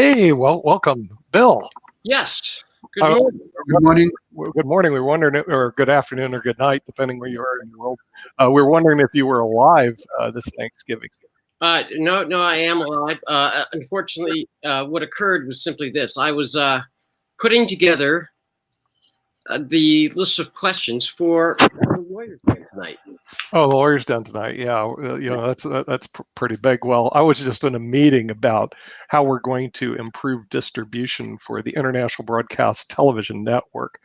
Hey, well, welcome, Bill. Yes. Good morning. Good morning. Good morning. We were wondering, or good afternoon, or good night, depending where you are in the world. We were wondering if you were alive this Thanksgiving. No, I am alive. Unfortunately, what occurred was simply this. I was putting together the list of questions for the lawyers game tonight. Oh, the lawyer's done tonight. Yeah, that's pretty big. Well, I was just in a meeting about how we're going to improve distribution for the International Broadcast Television Network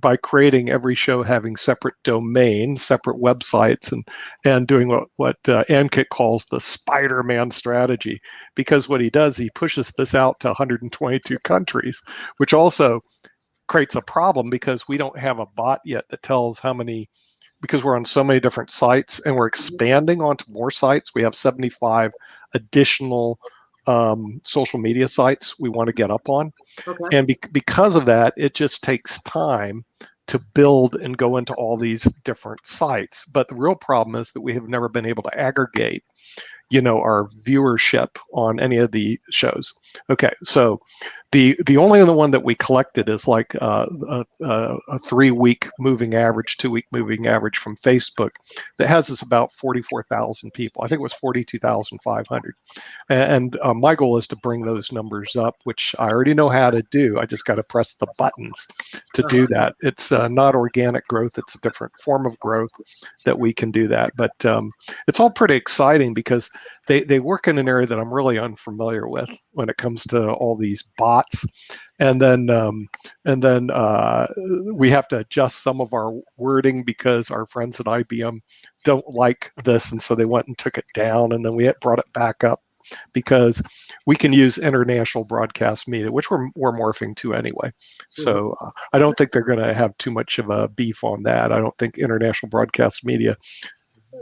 by creating every show having separate domains, separate websites, and doing what Ankit calls the Spider-Man strategy. Because what he does, he pushes this out to 122 countries, which also creates a problem because we don't have a bot yet that tells how many. Because we're on so many different sites and we're expanding onto more sites. We have 75 additional social media sites we want to get up on. Okay. And because of that, it just takes time to build and go into all these different sites. But the real problem is that we have never been able to aggregate, our viewership on any of the shows. Okay, so the only other one that we collected is like a 3-week moving average, 2-week moving average from Facebook that has us about 44,000 people. I think it was 42,500. And my goal is to bring those numbers up, which I already know how to do. I just got to press the buttons to do that. It's not organic growth. It's a different form of growth that we can do that. But it's all pretty exciting because they work in an area that I'm really unfamiliar with when it comes to all these bots, and then we have to adjust some of our wording because our friends at IBM don't like this, and so they went and took it down, and then we brought it back up because we can use international broadcast media, which we're morphing to anyway. So I don't think they're going to have too much of a beef on that. I don't think international broadcast media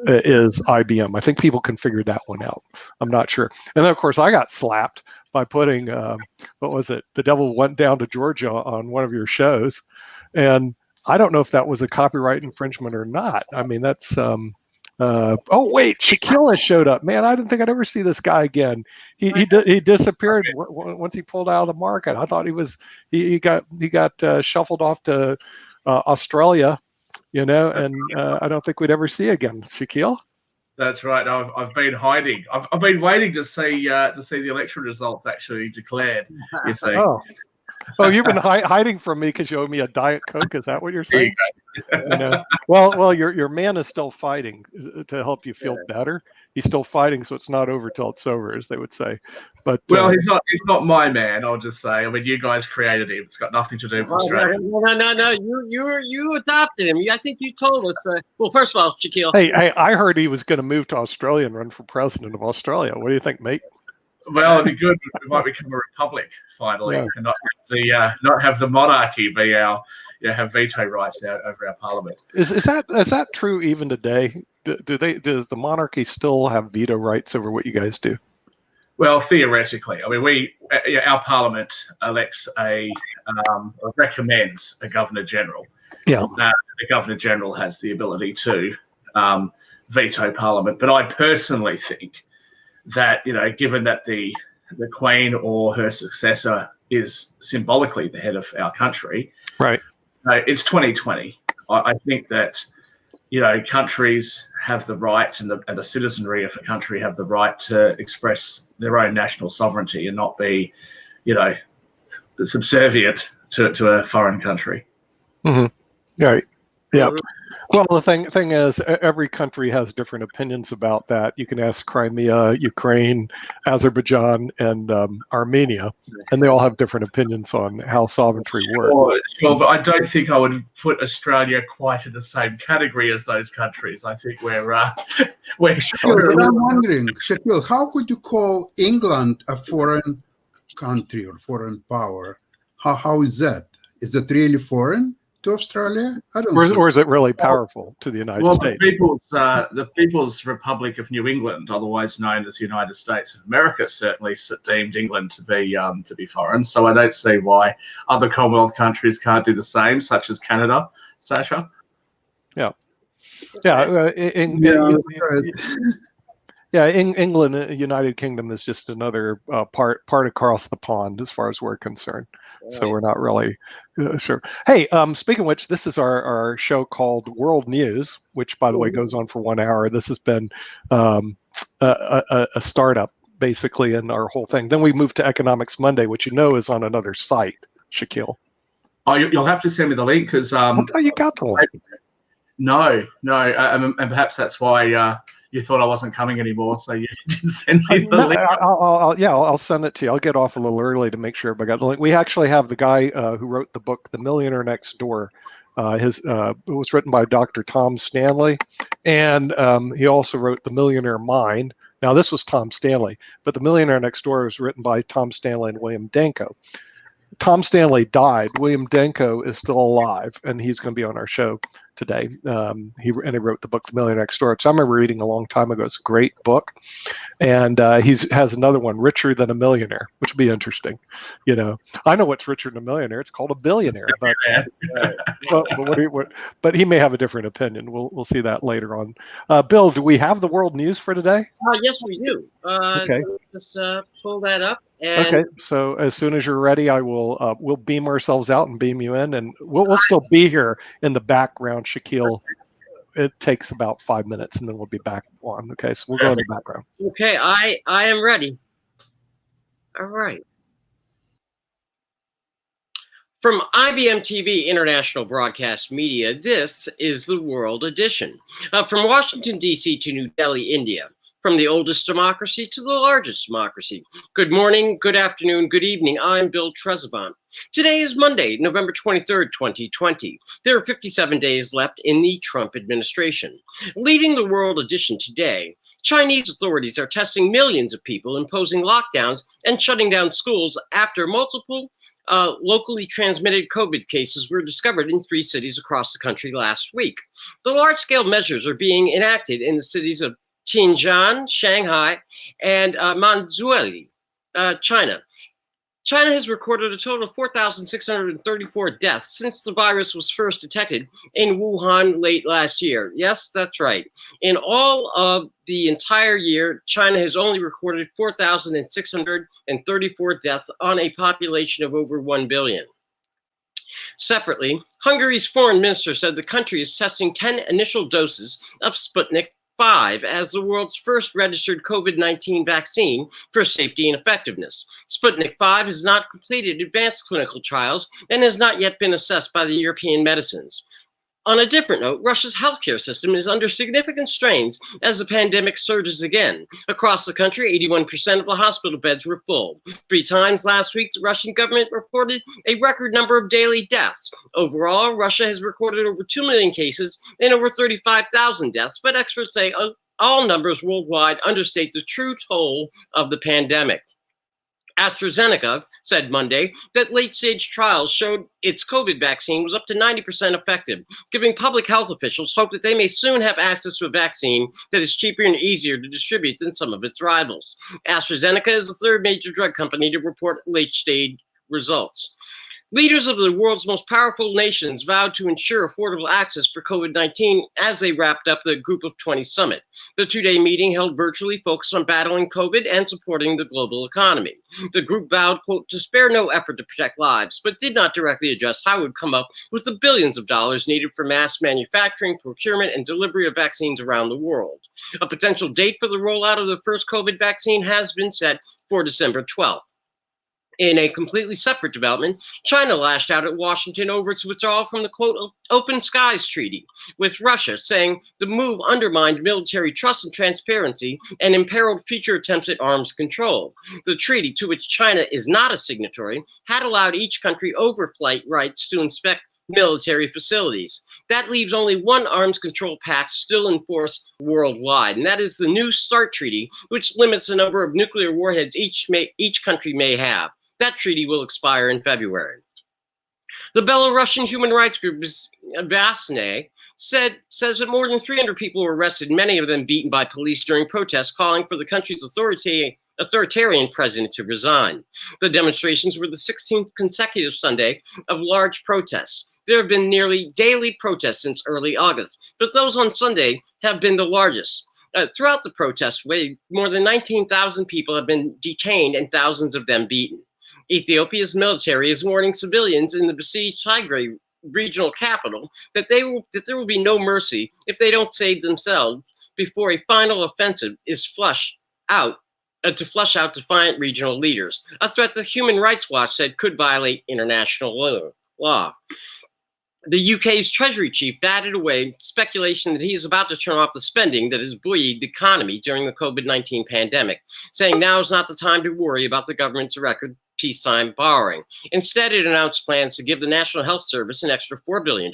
is IBM. I think people can figure that one out. I'm not sure. And then, of course, I got slapped by putting, what was it? The Devil Went Down to Georgia on one of your shows. And I don't know if that was a copyright infringement or not. I mean, that's, oh, wait, Shaquille has showed up. Man, I didn't think I'd ever see this guy again. He disappeared once he pulled out of the market. I thought he got shuffled off to Australia. And I don't think we'd ever see again. Shaquille? That's right. I've been hiding. I've been waiting to see the election results actually declared. You see. Oh, you've been hiding from me because you owe me a Diet Coke. Is that what you're saying? Well, your man is still fighting to help you feel better. He's still fighting, so it's not over till it's over, as they would say. But he's not my man. I'll just say. I mean, you guys created him. It's got nothing to do with Australia. No. You adopted him. I think you told us. Well, first of all, Shaquille. Hey, I heard he was going to move to Australia and run for president of Australia. What do you think, mate? Well, it'd be good. We might become a republic finally, and not have the monarchy be our have veto rights over our parliament. Is that true even today? Does the monarchy still have veto rights over what you guys do? Well, theoretically, I mean, our parliament elects recommends a governor general. Yeah, the governor general has the ability to veto parliament, but I personally think that given that the Queen or her successor is symbolically the head of our country, right? It's 2020. I think that countries have the right, and the citizenry of a country have the right to express their own national sovereignty and not be, subservient to a foreign country. Mm-hmm. Right. Yeah. Well, the thing is, every country has different opinions about that. You can ask Crimea, Ukraine, Azerbaijan, and Armenia, and they all have different opinions on how sovereignty works. Sure, but I don't think I would put Australia quite in the same category as those countries. I think we're Shaquille, I'm wondering, Shaquille, how could you call England a foreign country or foreign power? How is that? Is it really foreign to Australia? I don't know. Or is it really powerful to the United States? The People's Republic of New England, otherwise known as the United States of America, certainly deemed England to be foreign. So I don't see why other Commonwealth countries can't do the same, such as Canada. Sasha? Yeah. Yeah, England, United Kingdom is just another part across the pond as far as we're concerned. So we're not really sure. Hey, speaking of which, this is our show called World News, which, by the way, goes on for 1 hour. This has been a startup, basically, in our whole thing. Then we moved to Economics Monday, which is on another site, Shaquille. Oh, you'll have to send me the link because Oh, you got the link. No, and perhaps that's why you thought I wasn't coming anymore, so you didn't send me the link. I'll send it to you. I'll get off a little early to make sure everybody got the link. We actually have the guy who wrote the book, The Millionaire Next Door. It was written by Dr. Tom Stanley, and he also wrote The Millionaire Mind. Now, this was Tom Stanley, but The Millionaire Next Door was written by Tom Stanley and William Danko. Tom Stanley died. William Danko is still alive, and he's going to be on our show today. He wrote the book The Millionaire Next Door, which I remember reading a long time ago. It's a great book, and he has another one, Richer Than a Millionaire, which would be interesting. I know what's richer than a millionaire. It's called a billionaire, but he may have a different opinion. We'll see that later on. Bill, do we have the world news for today? Yes, we do. Okay. Just pull that up. And okay, so as soon as you're ready, I will we'll beam ourselves out and beam you in, and we'll still be here in the background, Shaquille. It takes about 5 minutes, and then we'll be back on. Okay, so we'll go in the background. Okay, I am ready. All right. From IBMTV International Broadcast Media, this is the World Edition. From Washington, D.C. to New Delhi, India. From the oldest democracy to the largest democracy. Good morning, good afternoon, good evening. I'm Bill Trezevant. Today is Monday, November 23rd, 2020. There are 57 days left in the Trump administration. Leading the World Edition today, Chinese authorities are testing millions of people, imposing lockdowns and shutting down schools after multiple locally transmitted COVID cases were discovered in 3 cities across the country last week. The large-scale measures are being enacted in the cities of Tianjin, Shanghai, and Manzhouli, China. China has recorded a total of 4,634 deaths since the virus was first detected in Wuhan late last year. Yes, that's right. In all of the entire year, China has only recorded 4,634 deaths on a population of over 1 billion. Separately, Hungary's foreign minister said the country is testing 10 initial doses of Sputnik 5 as the world's first registered COVID-19 vaccine for safety and effectiveness. Sputnik 5 has not completed advanced clinical trials and has not yet been assessed by the European Medicines. On a different note, Russia's healthcare system is under significant strains as the pandemic surges again. Across the country, 81% of the hospital beds were full. 3 times last week, the Russian government reported a record number of daily deaths. Overall, Russia has recorded over 2 million cases and over 35,000 deaths, but experts say all numbers worldwide understate the true toll of the pandemic. AstraZeneca said Monday that late-stage trials showed its COVID vaccine was up to 90% effective, giving public health officials hope that they may soon have access to a vaccine that is cheaper and easier to distribute than some of its rivals. AstraZeneca is the 3rd major drug company to report late-stage results. Leaders of the world's most powerful nations vowed to ensure affordable access for COVID-19 as they wrapped up the Group of 20 summit. The 2-day meeting held virtually focused on battling COVID and supporting the global economy. The group vowed, quote, to spare no effort to protect lives, but did not directly address how it would come up with the billions of dollars needed for mass manufacturing, procurement, and delivery of vaccines around the world. A potential date for the rollout of the first COVID vaccine has been set for December 12th. In a completely separate development, China lashed out at Washington over its withdrawal from the, quote, Open Skies Treaty with Russia, saying the move undermined military trust and transparency and imperiled future attempts at arms control. The treaty, to which China is not a signatory, had allowed each country overflight rights to inspect military facilities. That leaves only one arms control pact still in force worldwide, and that is the New START Treaty, which limits the number of nuclear warheads each country may have. That treaty will expire in February. The Belarusian human rights group Banergee says that more than 300 people were arrested, many of them beaten by police during protests calling for the country's authoritarian president to resign. The demonstrations were the 16th consecutive Sunday of large protests. There have been nearly daily protests since early August, but those on Sunday have been the largest. Throughout the protest wave, more than 19,000 people have been detained and thousands of them beaten. Ethiopia's military is warning civilians in the besieged Tigray regional capital that there will be no mercy if they don't save themselves before a final offensive is flushed out to flush out defiant regional leaders, a threat that Human Rights Watch said could violate international law. The UK's Treasury chief batted away speculation that he is about to turn off the spending that has buoyed the economy during the COVID-19 pandemic, saying now is not the time to worry about the government's record peacetime borrowing. Instead, it announced plans to give the National Health Service an extra $4 billion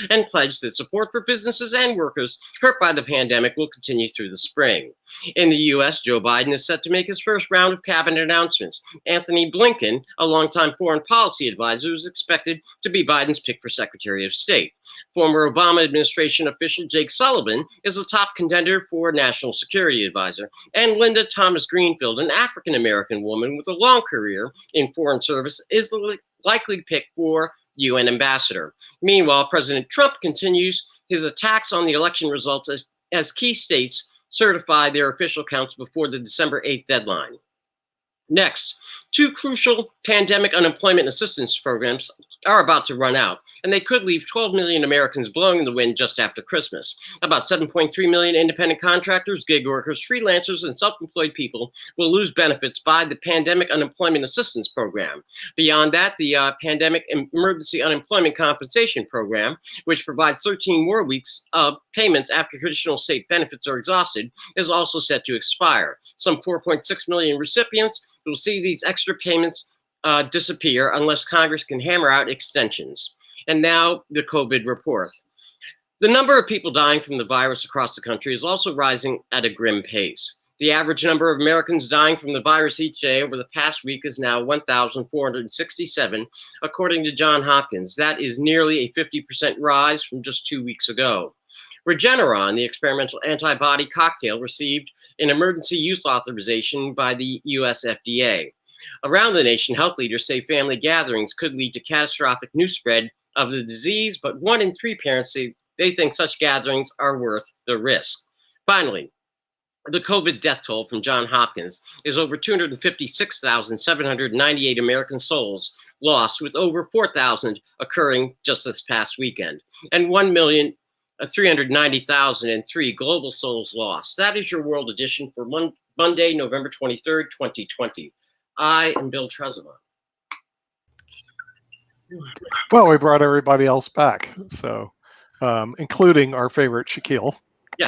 and pledged that support for businesses and workers hurt by the pandemic will continue through the spring. In the U.S., Joe Biden is set to make his first round of cabinet announcements. Anthony Blinken, a longtime foreign policy advisor, is expected to be Biden's pick for Secretary of State. Former Obama administration official Jake Sullivan is a top contender for National Security Advisor. And Linda Thomas Greenfield, an African-American woman with a long career in foreign service, is the likely pick for UN ambassador. Meanwhile, President Trump continues his attacks on the election results as key states certify their official counts before the December 8th deadline. Next, two crucial pandemic unemployment assistance programs are about to run out, and they could leave 12 million Americans blowing in the wind just after Christmas. About 7.3 million independent contractors, gig workers, freelancers, and self-employed people will lose benefits by the Pandemic Unemployment Assistance Program. Beyond that, the Pandemic Emergency Unemployment Compensation Program, which provides 13 more weeks of payments after traditional state benefits are exhausted, is also set to expire. Some 4.6 million recipients will see these extra payments disappear unless Congress can hammer out extensions. And now the COVID report. The number of people dying from the virus across the country is also rising at a grim pace. The average number of Americans dying from the virus each day over the past week is now 1,467, according to Johns Hopkins. That is nearly a 50% rise from just 2 weeks ago. Regeneron, the experimental antibody cocktail, received an emergency use authorization by the US FDA. Around the nation, health leaders say family gatherings could lead to catastrophic new spread of the disease, but 1 in 3 parents say they think such gatherings are worth the risk. Finally, the COVID death toll from Johns Hopkins is over 256,798 American souls lost, with over 4,000 occurring just this past weekend, and 1,390,003 global souls lost. That is your World Edition for Monday, November 23rd, 2020. I am Bill Trezevant. Well, we brought everybody else back, so including our favorite Shaquille. Yeah.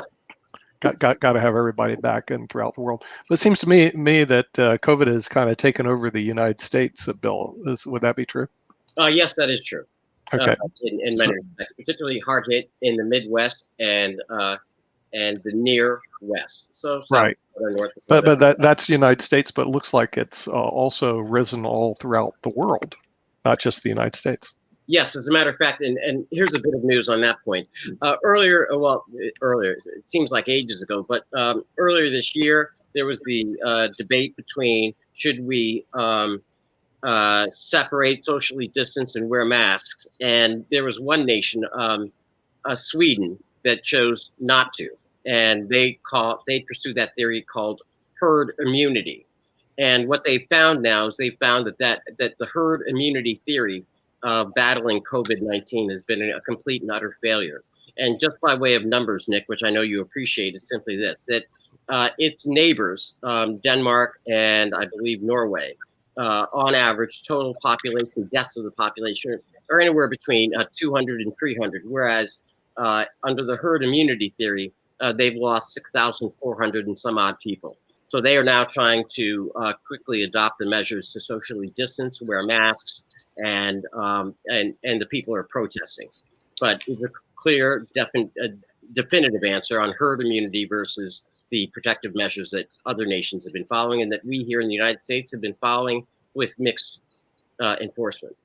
Got to have everybody back and throughout the world. But it seems to me that COVID has kind of taken over the United States, Bill. Would that be true? Yes, that is true. Okay. In many respects, particularly hard hit in the Midwest and the near West. So right. North but that's the United States, but it looks like it's also risen all throughout the world, not just the United States. Yes, as a matter of fact, and here's a bit of news on that point. Earlier, it seems like ages ago, but earlier this year, there was the debate between should we separate, socially distance, and wear masks. And there was one nation, Sweden, that chose not to. And they pursued that theory called herd immunity. And what they found now is they found that the herd immunity theory of battling COVID-19 has been a complete and utter failure. And just by way of numbers, Nick, which I know you appreciate, is simply this, that its neighbors, Denmark and I believe Norway, on average, total population, deaths of the population are anywhere between 200 and 300, whereas under the herd immunity theory, they've lost 6,400 and some odd people. So they are now trying to quickly adopt the measures to socially distance, wear masks, and the people are protesting. But it's a clear, definitive answer on herd immunity versus the protective measures that other nations have been following and that we here in the United States have been following with mixed enforcement.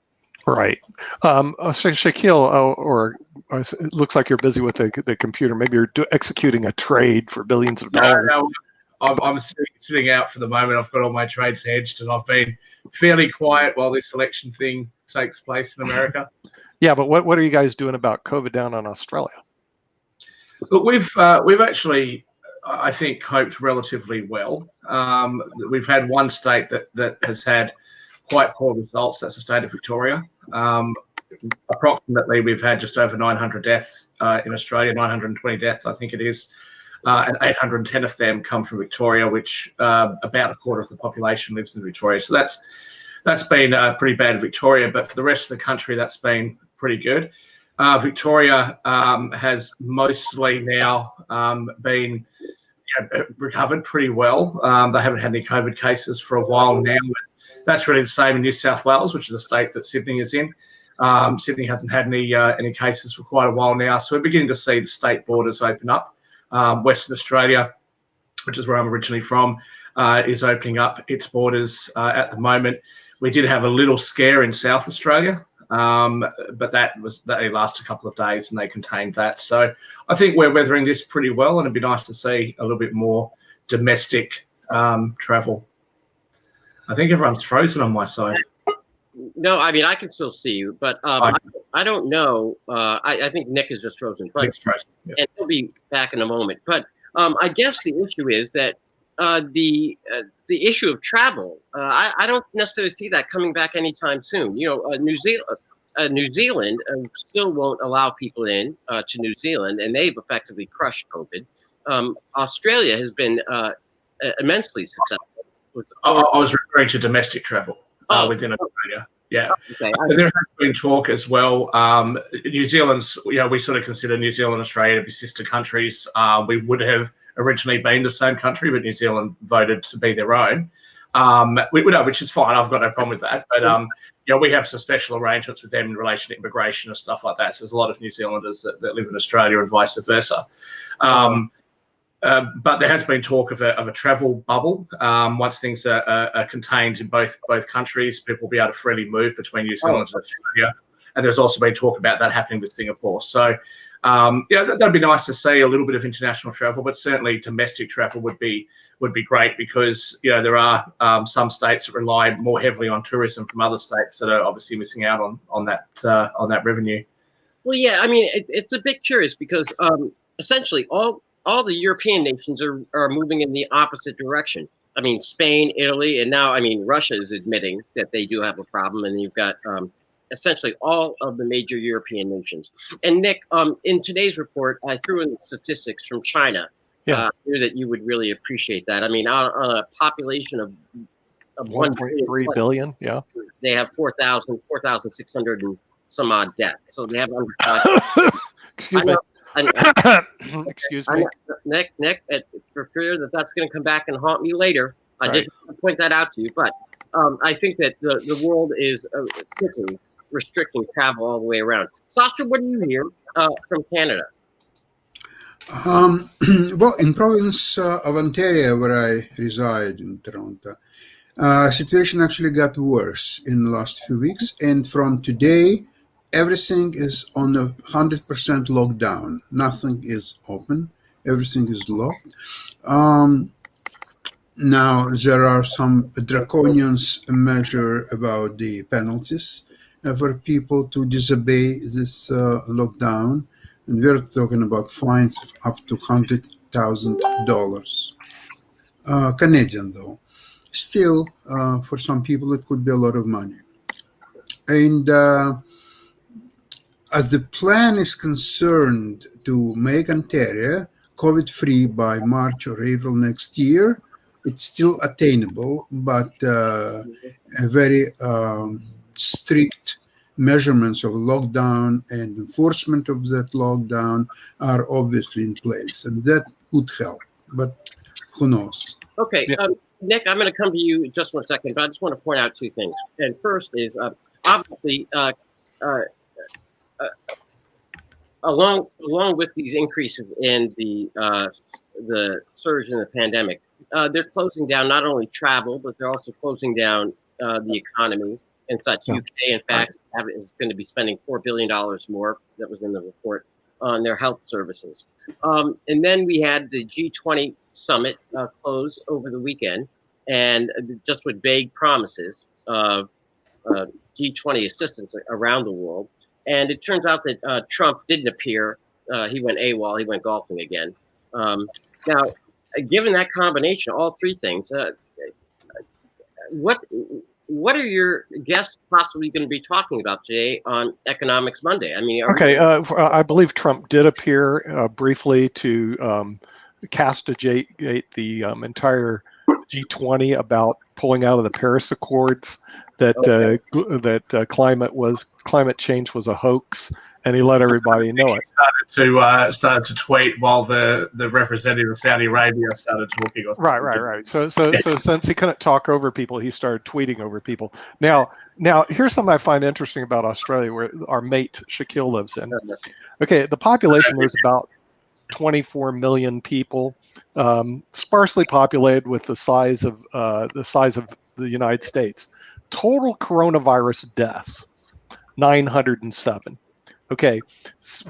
Right. Shaquille, it looks like you're busy with the computer. Maybe you're executing a trade for billions of dollars. No, I'm sitting out for the moment. I've got all my trades hedged, and I've been fairly quiet while this election thing takes place in America. Yeah, but what are you guys doing about COVID down in Australia? Look, we've actually I think, coped relatively well. We've had one state that has had quite poor results. That's the state of Victoria. Approximately, we've had just over 900 deaths in Australia, 920 deaths, I think it is, and 810 of them come from Victoria, which about a quarter of the population lives in Victoria. So that's been pretty bad in Victoria, but for the rest of the country, that's been pretty good. Victoria has mostly now been recovered pretty well. They haven't had any COVID cases for a while now. That's really the same in New South Wales, which is the state that Sydney is in. Sydney hasn't had any cases for quite a while now, so we're beginning to see the state borders open up. Western Australia, which is where I'm originally from, is opening up its borders at the moment. We did have a little scare in South Australia, but that only lasted a couple of days, and they contained that. So I think we're weathering this pretty well, and it'd be nice to see a little bit more domestic travel. I think everyone's frozen on my side. No, I mean, I can still see you, but I don't know. I think Nick is just frozen, but Yeah. and he'll be back in a moment. But I guess the issue is that the issue of travel. I don't necessarily see that coming back anytime soon. You know, New Zealand still won't allow people in to New Zealand, and they've effectively crushed COVID. Australia has been immensely successful. I was referring to domestic travel within Australia. Yeah, okay. There has been talk as well. New Zealand's, we sort of consider New Zealand and Australia to be sister countries. We would have originally been the same country, but New Zealand voted to be their own. Which is fine. I've got no problem with that. But we have some special arrangements with them in relation to immigration and stuff like that. So there's a lot of New Zealanders that live in Australia and vice versa. But there has been talk of a travel bubble. Once things are contained in both countries, people will be able to freely move between New Zealand and Australia. And there's also been talk about that happening with Singapore. So, that'd be nice to see a little bit of international travel, but certainly domestic travel would be great, because there are some states that rely more heavily on tourism from other states that are obviously missing out on that revenue. Well, yeah, I mean, it's a bit curious because essentially all the European nations are moving in the opposite direction. I mean, Spain, Italy, and now, I mean, Russia is admitting that they do have a problem, and you've got essentially all of the major European nations. And Nick, in today's report, I threw in statistics from China. I knew that you would really appreciate that. I mean, on a population of 1.3 billion, yeah. They have 4,600 and some odd deaths. So they have under 5. Excuse me. Excuse me. Nick, for fear that's going to come back and haunt me later. I did point that out to you, but I think that the world is quickly restricting travel all the way around. Sasha, what do you hear from Canada? Well, in province of Ontario, where I reside in Toronto, situation actually got worse in the last few weeks, and from today, everything is on a 100% lockdown. Nothing is open. Everything is locked. Now, there are some draconian measures about the penalties for people to disobey this lockdown. And we're talking about fines of up to $100,000. Canadian, though. Still, for some people, it could be a lot of money. And as the plan is concerned to make Ontario COVID-free by March or April next year, it's still attainable, but a very strict measurements of lockdown and enforcement of that lockdown are obviously in place, and that could help, but who knows? Okay, Nick, I'm going to come to you in just 1 second, but I just want to point out 2 things. And first is, obviously, along with these increases in the surge in the pandemic, they're closing down not only travel, but they're also closing down the economy and such. UK, in fact, is going to be spending $4 billion more, that was in the report, on their health services. And then we had the G20 summit close over the weekend, and just with vague promises of G20 assistance around the world. And it turns out that Trump didn't appear. He went AWOL. He went golfing again. Now, given that combination, all three things, what are your guests possibly going to be talking about today on Economics Monday? I mean, I believe Trump did appear briefly to castigate the entire G20 about pulling out of the Paris Accords, that climate change was a hoax, and he let everybody know it. Started to tweet while the representative of Saudi Arabia started talking. Or Right. So since he couldn't talk over people, he started tweeting over people. Now here's something I find interesting about Australia, where our mate Shaquille lives in. Okay, the population there's about 24 million people, sparsely populated with the size of the United States. Total coronavirus deaths, 907. Okay,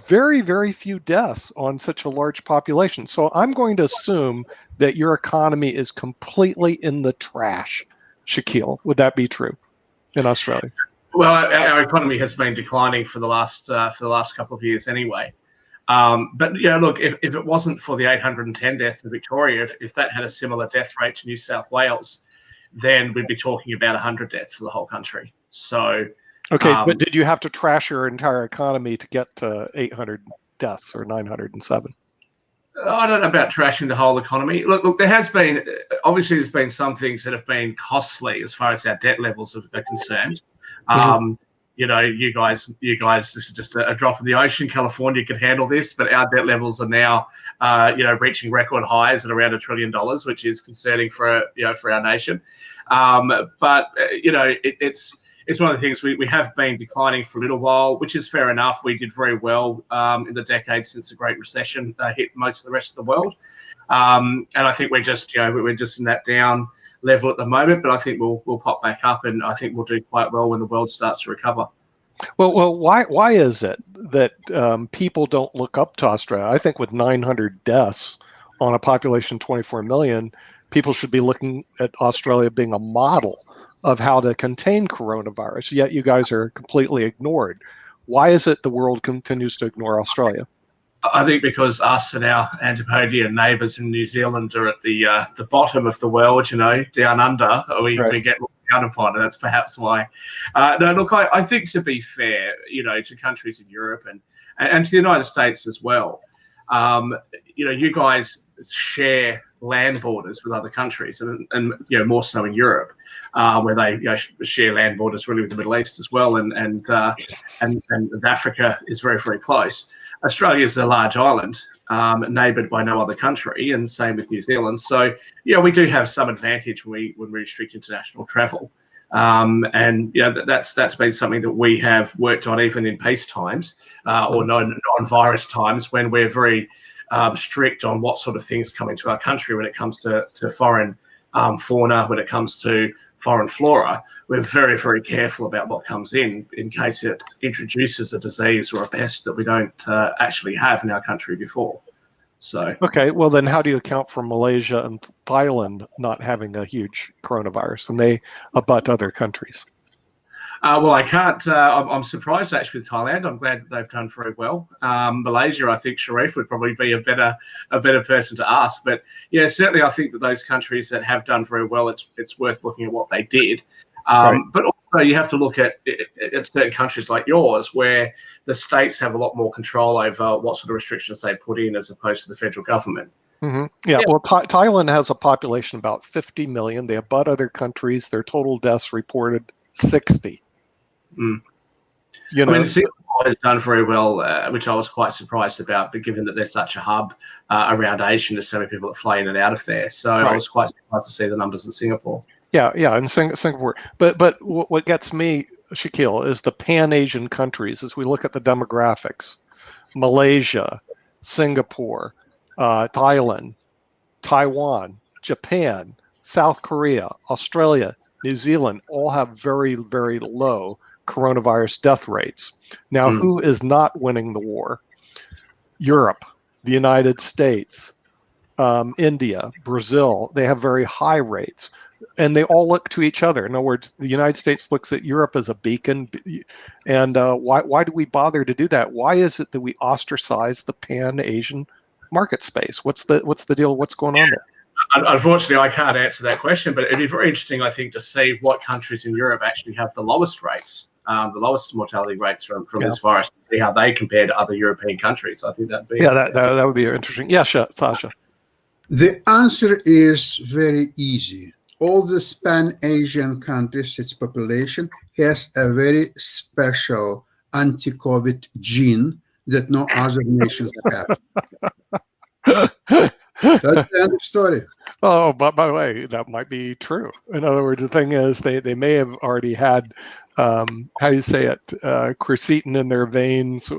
very, very few deaths on such a large population. So I'm going to assume that your economy is completely in the trash, Shaquille. Would that be true in Australia? Well, our economy has been declining for the last couple of years anyway. But look, if it wasn't for the 810 deaths in Victoria, if that had a similar death rate to New South Wales, then we'd be talking about 100 deaths for the whole country. So, okay, but did you have to trash your entire economy to get to 800 deaths or 907? I don't know about trashing the whole economy. Look, there's been some things that have been costly as far as our debt levels are concerned. Mm-hmm. You guys, this is just a drop in the ocean. California can handle this, but our debt levels are now, reaching record highs at around $1 trillion, which is concerning for our nation. It's one of the things we have been declining for a little while, which is fair enough. We did very well in the decades since the Great Recession hit most of the rest of the world, and I think we're just in that down level at the moment. But I think we'll pop back up, and I think we'll do quite well when the world starts to recover. Well, why is it that people don't look up to Australia? I think with 900 deaths on a population of 24 million, people should be looking at Australia being a model of how to contain coronavirus, yet you guys are completely ignored. Why is it the world continues to ignore Australia? I think because us and our Antipodean neighbours in New Zealand are at the bottom of the world, down under. We get looked down upon, and that's perhaps why. No, look, I think to be fair, to countries in Europe and to the United States as well, you guys share land borders with other countries, and more so in Europe, where they share land borders really with the Middle East as well, and Africa is very, very close. Australia is a large island, neighboured by no other country, and same with New Zealand. So we do have some advantage when we restrict international travel, and that's been something that we have worked on even in peace times or non-virus times, when we're very strict on what sort of things come into our country when it comes to foreign fauna, when it comes to foreign flora. We're very, very careful about what comes in case it introduces a disease or a pest that we don't actually have in our country before. So okay, well then how do you account for Malaysia and Thailand not having a huge coronavirus, and they abut other countries? Well, I can't. I'm surprised actually with Thailand. I'm glad that they've done very well. Malaysia, I think Sharif would probably be a better person to ask. But certainly I think that those countries that have done very well, it's worth looking at what they did. Right. But also you have to look at certain countries like yours, where the states have a lot more control over what sort of restrictions they put in, as opposed to the federal government. Mm-hmm. Yeah, well, Thailand has a population of about 50 million. They abut other countries. Their total deaths reported 60. Mm. Singapore has done very well, which I was quite surprised about, but given that they're such a hub around Asia, there's so many people that fly in and out of there. So right. I was quite surprised to see the numbers in Singapore. Yeah, in Singapore. But what gets me, Shaquille, is the Pan-Asian countries. As we look at the demographics, Malaysia, Singapore, Thailand, Taiwan, Japan, South Korea, Australia, New Zealand all have very, very low coronavirus death rates. Now, who is not winning the war? Europe, the United States, India, Brazil. They have very high rates, and they all look to each other. In other words, the United States looks at Europe as a beacon. And why do we bother to do that? Why is it that we ostracize the Pan-Asian market space? What's the deal? What's going on there? Unfortunately, I can't answer that question, but it'd be very interesting, I think, to see what countries in Europe actually have the lowest rates, the lowest mortality rates from this virus, and see how they compare to other European countries. I think that'd be that would be interesting. Yeah, Sasha. The answer is very easy. All the Pan-Asian countries, its population has a very special anti-COVID gene that no other nations have. That's the end of story. Oh, but by the way, that might be true. In other words, the thing is, they may have already had, how do you say it, quercetin in their veins.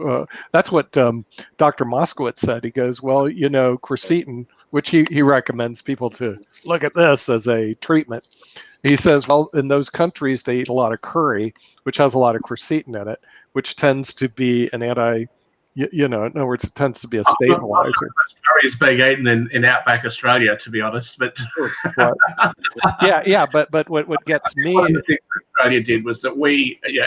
That's what Dr. Moskowitz said. He goes, well, quercetin, which he recommends people to look at this as a treatment. He says, well, in those countries, they eat a lot of curry, which has a lot of quercetin in it, which tends to be an in other words, it tends to be a stabilizer. Curry is being eaten in outback Australia, to be honest. But but what gets me, one of the things Australia did was that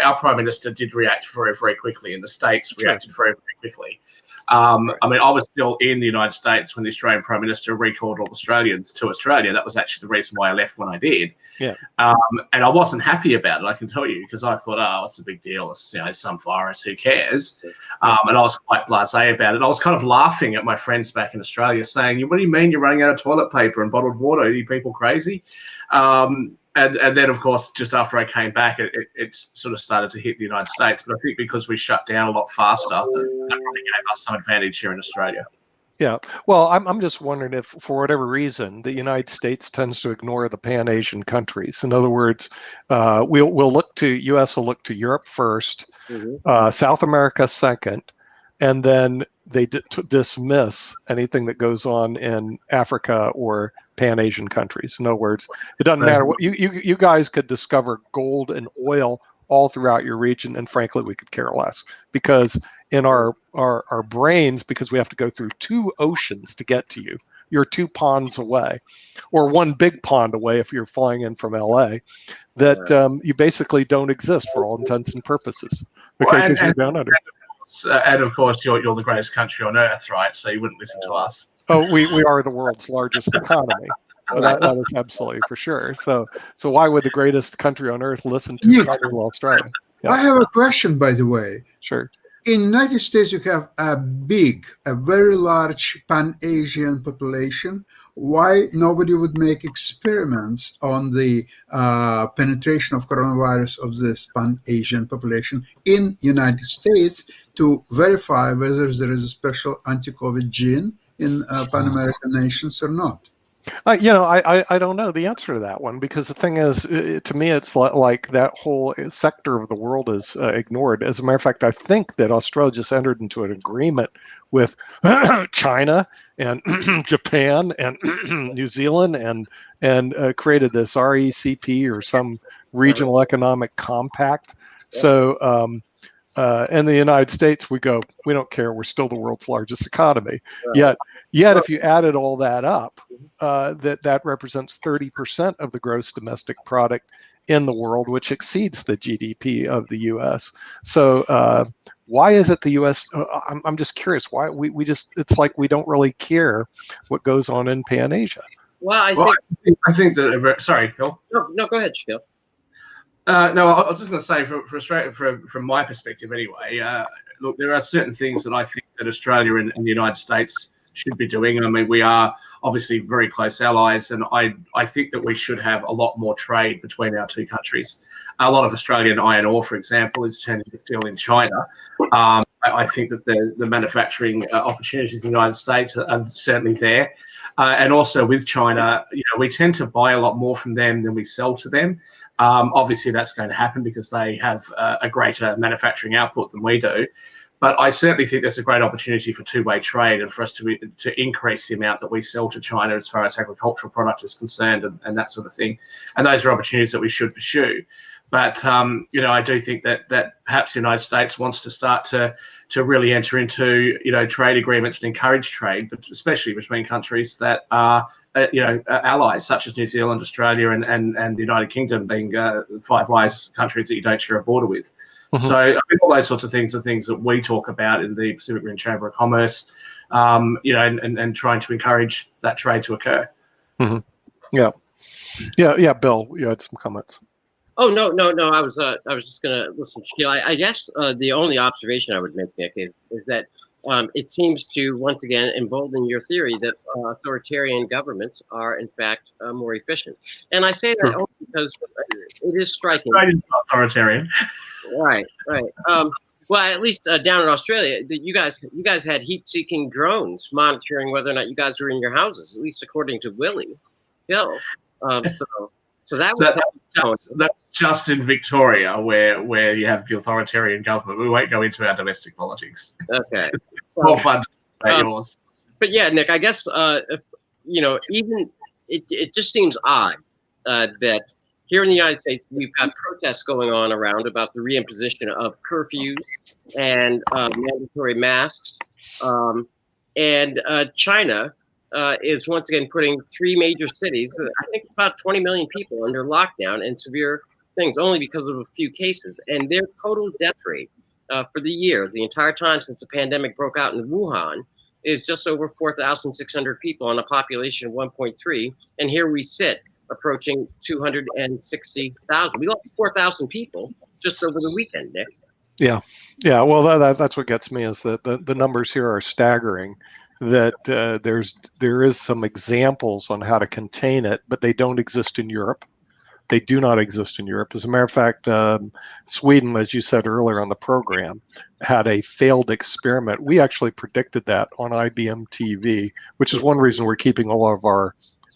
our Prime Minister did react very, very quickly, and the states reacted very, very quickly. I mean, I was still in the United States when the Australian Prime Minister recalled all Australians to Australia. That was actually the reason why I left when I did. Yeah. And I wasn't happy about it, I can tell you, because I thought, oh, what's the big deal? It's some virus, who cares? And I was quite blasé about it. I was kind of laughing at my friends back in Australia, saying, "What do you mean you're running out of toilet paper and bottled water? Are you people crazy?" And then, of course, just after I came back, it sort of started to hit the United States. But I think because we shut down a lot faster, that probably gave us some advantage here in Australia. Yeah. Well, I'm just wondering if, for whatever reason, the United States tends to ignore the Pan-Asian countries. In other words, U.S. will look to Europe first, South America second, and then they dismiss anything that goes on in Africa or Pan-Asian countries. In other words, it doesn't matter what you guys could discover gold and oil all throughout your region, and frankly, we could care less, because in our brains, because we have to go through 2 oceans to get to you. You're 2 ponds away, or 1 big pond away if you're flying in from LA. That you basically don't exist for all intents and purposes, because you're down under. And of course, you're the greatest country on earth, right? So you wouldn't listen to us. Oh, we are the world's largest economy. That is absolutely for sure. So why would the greatest country on earth listen to Southern Australia? Yeah. I have a question, by the way. Sure. In the United States, you have a very large Pan-Asian population. Why nobody would make experiments on the penetration of coronavirus of this Pan-Asian population in United States to verify whether there is a special anti-COVID gene in Pan-American nations or not? I don't know the answer to that one, because the thing is, to me, it's like that whole sector of the world is ignored. As a matter of fact, I think that Australia just entered into an agreement with China and Japan and New Zealand and created this RECP, or some regional economic compact. So in the United States, we don't care. We're still the world's largest economy. Yet, if you added all that up, that represents 30% of the gross domestic product in the world, which exceeds the GDP of the U.S. So why is it the U.S.? I'm just curious. Why we just, it's like we don't really care what goes on in Pan Asia. Well, I think that. Sorry, Phil. No, go ahead, Shaquille. No, I was just going to say, from my perspective anyway, look, there are certain things that I think that Australia and the United States should be doing. I mean, we are obviously very close allies, and I think that we should have a lot more trade between our 2 countries. A lot of Australian iron ore, for example, is turning to steel in China. I think that the manufacturing opportunities in the United States are certainly there. And also with China, we tend to buy a lot more from them than we sell to them. Obviously, that's going to happen because they have a greater manufacturing output than we do. But I certainly think there's a great opportunity for 2-way trade, and for us to increase the amount that we sell to China as far as agricultural product is concerned, and that sort of thing. And those are opportunities that we should pursue. But I do think that perhaps the United States wants to start to really enter into trade agreements and encourage trade, but especially between countries that are allies, such as New Zealand, Australia, and the United Kingdom, being 5 wise countries that you don't share a border with. Mm-hmm. So I think all those sorts of things are things that we talk about in the Pacific Rim Chamber of Commerce. and trying to encourage that trade to occur. Mm-hmm. Yeah. Bill, you had some comments. Oh, no. I was just gonna listen to Sheila. I guess the only observation I would make, Nick, is that it seems to once again embolden your theory that authoritarian governments are in fact more efficient. And I say that only because it is striking. Authoritarian. Right. Well, at least down in Australia, you guys had heat-seeking drones monitoring whether or not you guys were in your houses, at least according to Willie Hill. So that's just in Victoria, where you have the authoritarian government. We won't go into our domestic politics. Okay. It's more fun than yours. But yeah, Nick, I guess even it just seems odd that here in the United States we've got protests going on around about the reimposition of curfews and mandatory masks, and China is once again putting 3 major cities, I think about 20 million people, under lockdown and severe things only because of a few cases. And their total death rate for the year, the entire time since the pandemic broke out in Wuhan, is just over 4,600 people on a population of 1.3. And here we sit approaching 260,000. We lost 4,000 people just over the weekend, Nick. Yeah. Well, that's what gets me, is that the numbers here are staggering. That there is some examples on how to contain it, but they don't exist in Europe. They do not exist in Europe. As a matter of fact, Sweden, as you said earlier on the program, had a failed experiment. We actually predicted that on IBMTV, which is one reason we're keeping all of our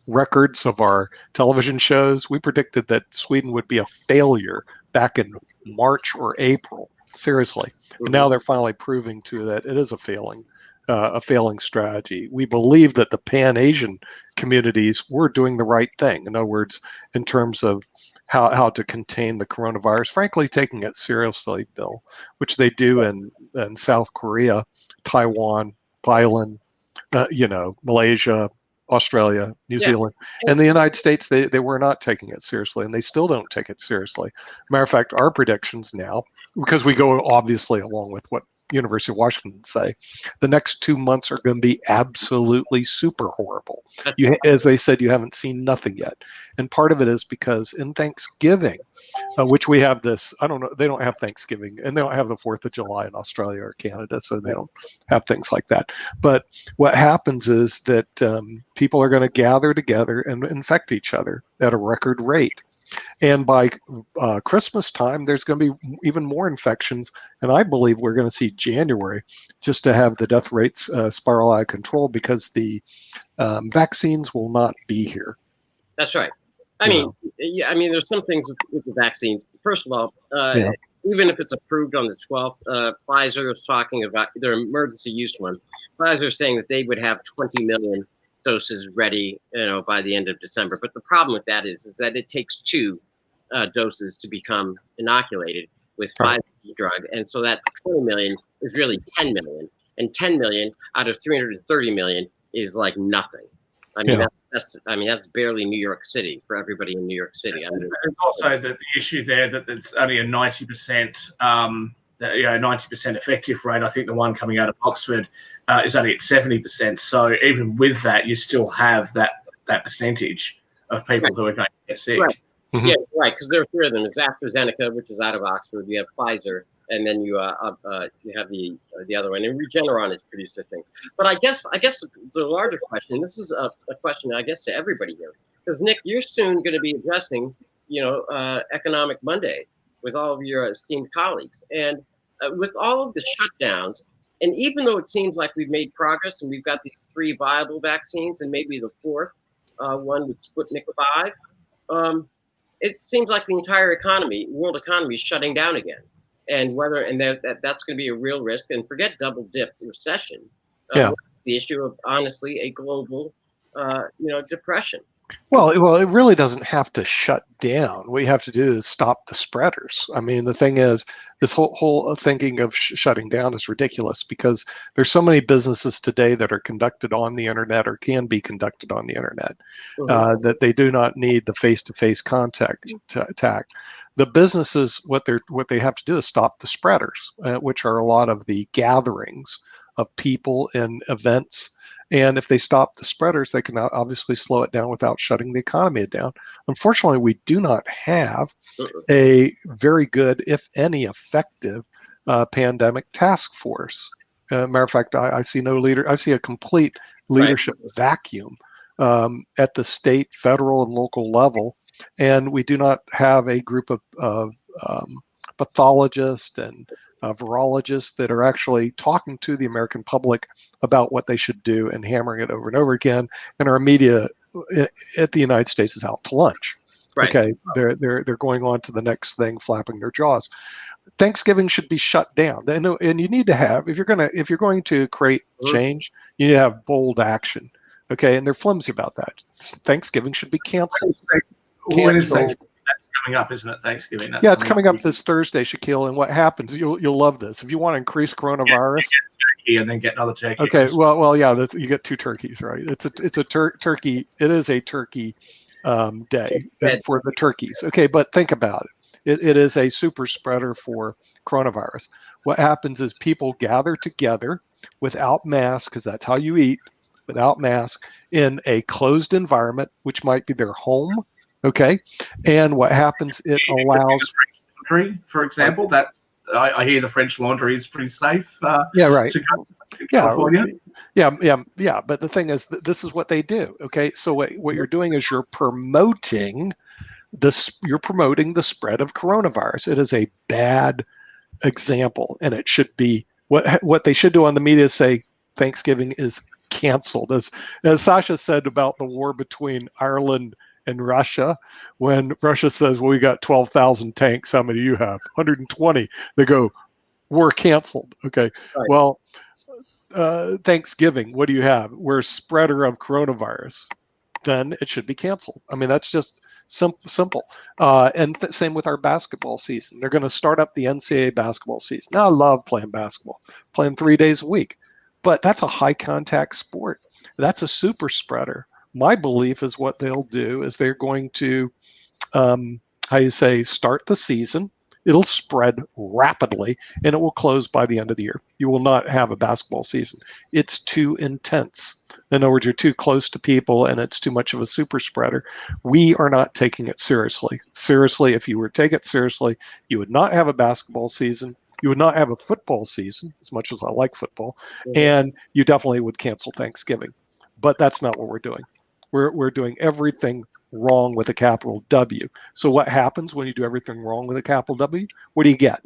records of our television shows. We predicted that Sweden would be a failure back in March or April. Seriously. And now they're finally proving that it is a failing strategy. We believe that the Pan-Asian communities were doing the right thing. In other words, in terms of how to contain the coronavirus, frankly, taking it seriously, Bill, which they do in South Korea, Taiwan, Thailand, Malaysia, Australia, New Zealand, and the United States. They were not taking it seriously, and they still don't take it seriously. Matter of fact, our predictions now, because we go obviously along with what University of Washington say, the next 2 months are going to be absolutely super horrible. As they said, you haven't seen nothing yet. And part of it is because in Thanksgiving, which we have this, I don't know, they don't have Thanksgiving, and they don't have the 4th of July in Australia or Canada, so they don't have things like that. But what happens is that people are going to gather together and infect each other at a record rate. And by Christmas time, there's going to be even more infections. And I believe we're going to see January just to have the death rates spiral out of control, because the vaccines will not be here. That's right. I mean, there's some things with the vaccines. First of all, even if it's approved on the 12th, Pfizer is talking about their emergency use one. Pfizer is saying that they would have 20 million doses ready, by the end of December. But the problem with that is that it takes 2 doses to become inoculated with Pfizer's drug, and so that 20 million is really 10 million, and 10 million out of 330 million is like nothing. I mean, that's barely New York City for everybody in New York City. I mean, and also the issue there that it's only a 90%. 90% effective rate. I think the one coming out of Oxford is only at 70%. So even with that, you still have that percentage of people who are going to get sick. Right. Mm-hmm. Yeah, right. Because there are 3 of them. There's AstraZeneca, which is out of Oxford. You have Pfizer, and then you have the other one. And Regeneron has produced this thing. But I guess the larger question. This is a question, I guess, to everybody here, because Nick, you're soon going to be addressing, Economic Monday with all of your esteemed colleagues. And with all of the shutdowns, and even though it seems like we've made progress and we've got these 3 viable vaccines and maybe the 4th one with Sputnik 5, it seems like the entire world economy is shutting down again. And that's going to be a real risk. And forget double-dip recession. The issue of, honestly, a global, depression. Well, it really doesn't have to shut down. What you have to do is stop the spreaders. I mean, the thing is, this whole thinking of shutting down is ridiculous, because there's so many businesses today that are conducted on the internet or can be conducted on the internet that they do not need the face-to-face contact. The businesses, what they have to do is stop the spreaders, which are a lot of the gatherings of people and events. And if they stop the spreaders, they can obviously slow it down without shutting the economy down. Unfortunately, we do not have a very good, if any, effective pandemic task force. Matter of fact, I see no leader. I see a complete leadership vacuum at the state, federal, and local level, and we do not have a group of pathologists and virologists that are actually talking to the American public about what they should do and hammering it over and over again. And our media at the United States is out to lunch. Right. Okay, they're going on to the next thing, flapping their jaws. Thanksgiving should be shut down, and you need to have, if you're going to create change, you need to have bold action. Okay, and they're flimsy about that. Thanksgiving should be canceled. When is Thanksgiving? That's coming up, isn't it? Thanksgiving. That's it's coming up this Thursday, Shaquille. And what happens? You'll love this. If you want to increase coronavirus, and then get another turkey. Okay, well, yeah, you get 2 turkeys, right? It's a turkey. It is a turkey day for the turkeys. Okay, but think about it. It is a super spreader for coronavirus. What happens is people gather together without masks, because that's how you eat, without masks, in a closed environment, which might be their home. Okay, and what happens? It allows laundry, for example, that I hear the French laundry is pretty safe. Yeah, right. To go to California. Yeah. But the thing is, this is what they do. Okay, so what you're doing is you're promoting the spread of coronavirus. It is a bad example, and it should be what they should do on the media is say Thanksgiving is canceled. As Sasha said about the war between Ireland and Russia, when Russia says, well, we got 12,000 tanks, how many do you have? 120. They go, war canceled. Okay, right. Well, Thanksgiving, what do you have? We're a spreader of coronavirus. Then it should be canceled. I mean, that's just simple. And same with our basketball season. They're going to start up the NCAA basketball season. Now, I love playing basketball, playing 3 days a week, but that's a high contact sport. That's a super spreader. My belief is what they'll do is they're going to, start the season. It'll spread rapidly, and it will close by the end of the year. You will not have a basketball season. It's too intense. In other words, you're too close to people, and it's too much of a super spreader. We are not taking it seriously. Seriously, if you were to take it seriously, you would not have a basketball season. You would not have a football season, as much as I like football, and you definitely would cancel Thanksgiving. But that's not what we're doing. We're doing everything wrong with a capital W. So what happens when you do everything wrong with a capital W? What do you get?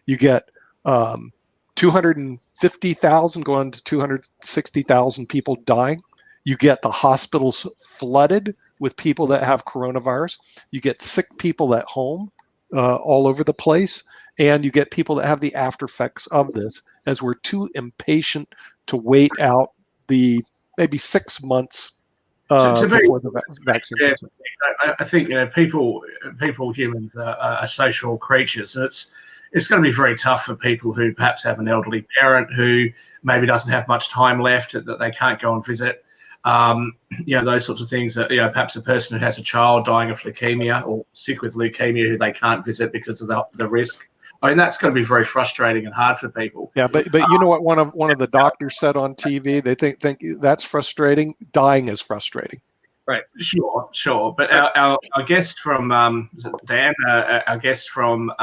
You get 250,000 going to 260,000 people dying. You get the hospitals flooded with people that have coronavirus. You get sick people at home all over the place. And you get people that have the after effects of this, as we're too impatient to wait out the maybe 6 months before the vaccine. Yeah, I think humans are social creatures, and it's going to be very tough for people who perhaps have an elderly parent who maybe doesn't have much time left that they can't go and visit. Those sorts of things. Perhaps a person who has a child dying of leukemia or sick with leukemia who they can't visit because of the risk. I mean, that's going to be very frustrating and hard for people. Yeah, but you know what one of the doctors said on TV? They think that's frustrating. Dying is frustrating. Right. Sure. But our guest from Dan, our guest from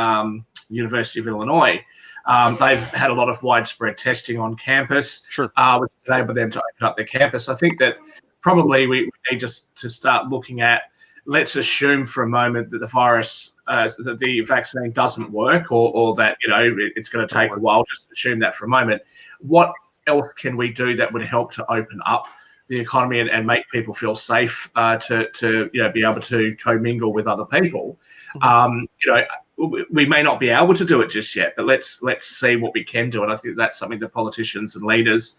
University of Illinois, they've had a lot of widespread testing on campus, which enabled them to open up their campus. I think that probably we need just to start looking at. Let's assume for a moment that the virus, that the vaccine doesn't work, or that it's going to take a while. Just assume that for a moment. What else can we do that would help to open up the economy and make people feel safe to be able to commingle with other people? We may not be able to do it just yet, but let's see what we can do. And I think that's something that politicians and leaders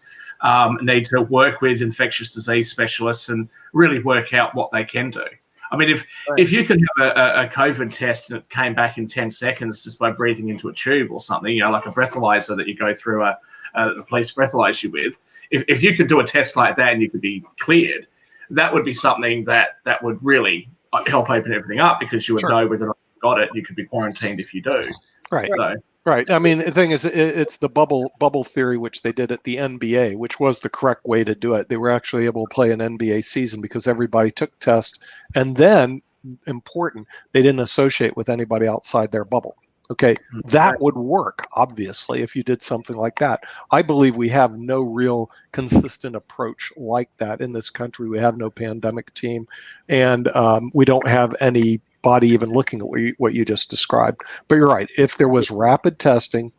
need to work with infectious disease specialists and really work out what they can do. I mean, if you could have a COVID test and it came back in 10 seconds just by breathing into a tube or something, like a breathalyzer that you go through the police breathalyze you with, if you could do a test like that and you could be cleared, that would be something that would really help open everything up, because you would know whether or not you've got it. You could be quarantined if you do. Right. So, Right. I mean, the thing is, it's the bubble theory, which they did at the NBA, which was the correct way to do it. They were actually able to play an NBA season because everybody took tests, and then important, they didn't associate with anybody outside their bubble. Okay, that would work, obviously, if you did something like that. I believe we have no real consistent approach like that in this country. We have no pandemic team, and we don't have anybody even looking at what you just described. But you're right. If there was rapid testing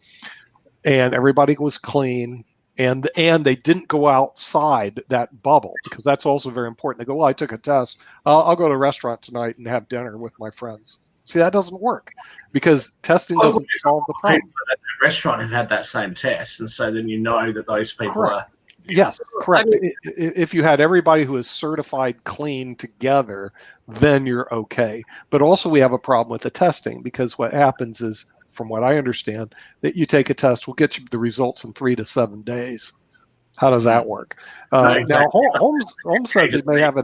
and everybody was clean, and they didn't go outside that bubble, because that's also very important. They go, well, I took a test. I'll go to a restaurant tonight and have dinner with my friends. See, that doesn't work because testing doesn't solve the problem. At the restaurant have had that same test, and so then you know that those people are. Yes, correct. If you had everybody who is certified clean together, then you're okay. But also we have a problem with the testing, because what happens is, from what I understand, that you take a test, we'll get you the results in 3 to 7 days. How does that work? Exactly. Now, Holmes says he may have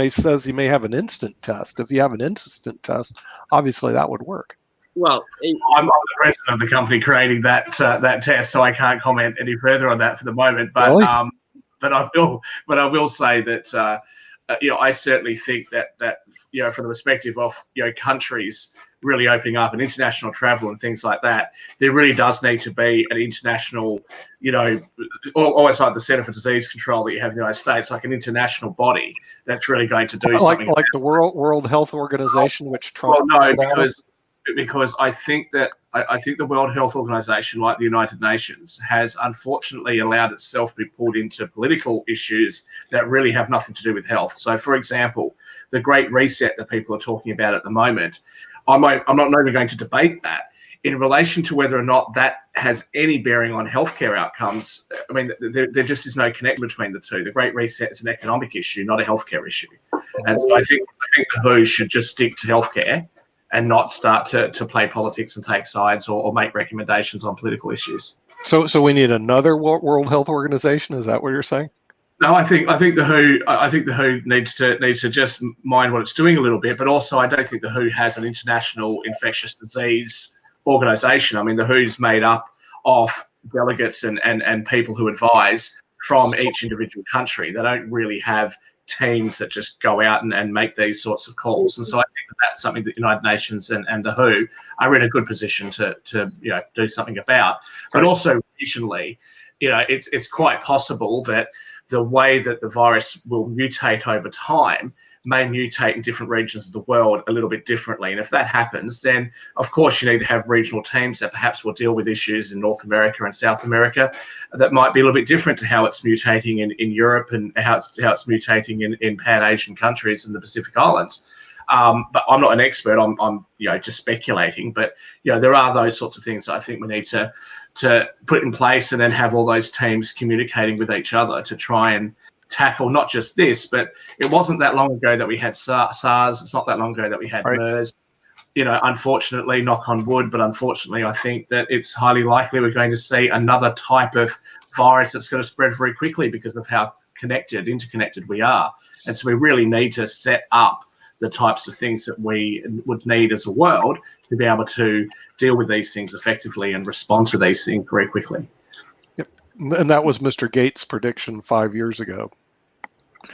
says he may have an instant test. If you have an instant test, obviously that would work. Well, I'm the president of the company creating that test, so I can't comment any further on that for the moment. But Really? but I will say that I certainly think that from the perspective of countries really opening up and international travel and things like that, there really does need to be an international, almost like the Center for Disease Control that you have in the United States, like an international body that's really going to do something. Like the World Health Organization, which Trump. Well, no, because I think that the World Health Organization, like the United Nations, has unfortunately allowed itself to be pulled into political issues that really have nothing to do with health. So, for example, the Great Reset that people are talking about at the moment, I'm not even going to debate that. In relation to whether or not that has any bearing on healthcare outcomes, I mean, there just is no connection between the two. The Great Reset is an economic issue, not a healthcare issue. And so I think the WHO should just stick to healthcare and not start to play politics and take sides or make recommendations on political issues. So we need another World Health Organization. Is that what you're saying? No, I think the WHO needs to just mind what it's doing a little bit, but also I don't think the WHO has an international infectious disease organization. I mean, the WHO's made up of delegates and people who advise from each individual country. They don't really have teams that just go out and make these sorts of calls. And so I think that's something that the United Nations and the WHO are in a good position to do something about. But also regionally, it's quite possible that the way that the virus will mutate over time may mutate in different regions of the world a little bit differently. And if that happens, then of course you need to have regional teams that perhaps will deal with issues in North America and South America that might be a little bit different to how it's mutating in Europe and how it's mutating in Pan-Asian countries and the Pacific Islands. But I'm not an expert. I'm just speculating. But there are those sorts of things that I think we need to put in place, and then have all those teams communicating with each other to try and tackle not just this, but it wasn't that long ago that we had SARS. It's not that long ago that we had MERS. Unfortunately, knock on wood, but unfortunately, I think that it's highly likely we're going to see another type of virus that's going to spread very quickly because of how interconnected we are. And so we really need to set up the types of things that we would need as a world to be able to deal with these things effectively and respond to these things very quickly. Yep. And that was Mr. Gates' prediction 5 years ago.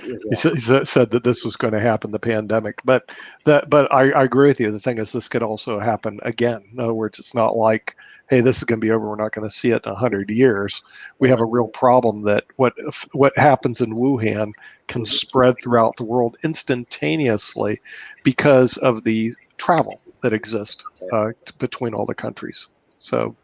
Yeah. He said that this was going to happen, the pandemic. But I agree with you. The thing is, this could also happen again. In other words, it's not like, hey, this is going to be over. We're not going to see it in 100 years. We have a real problem that what happens in Wuhan can spread throughout the world instantaneously because of the travel that exists between all the countries. So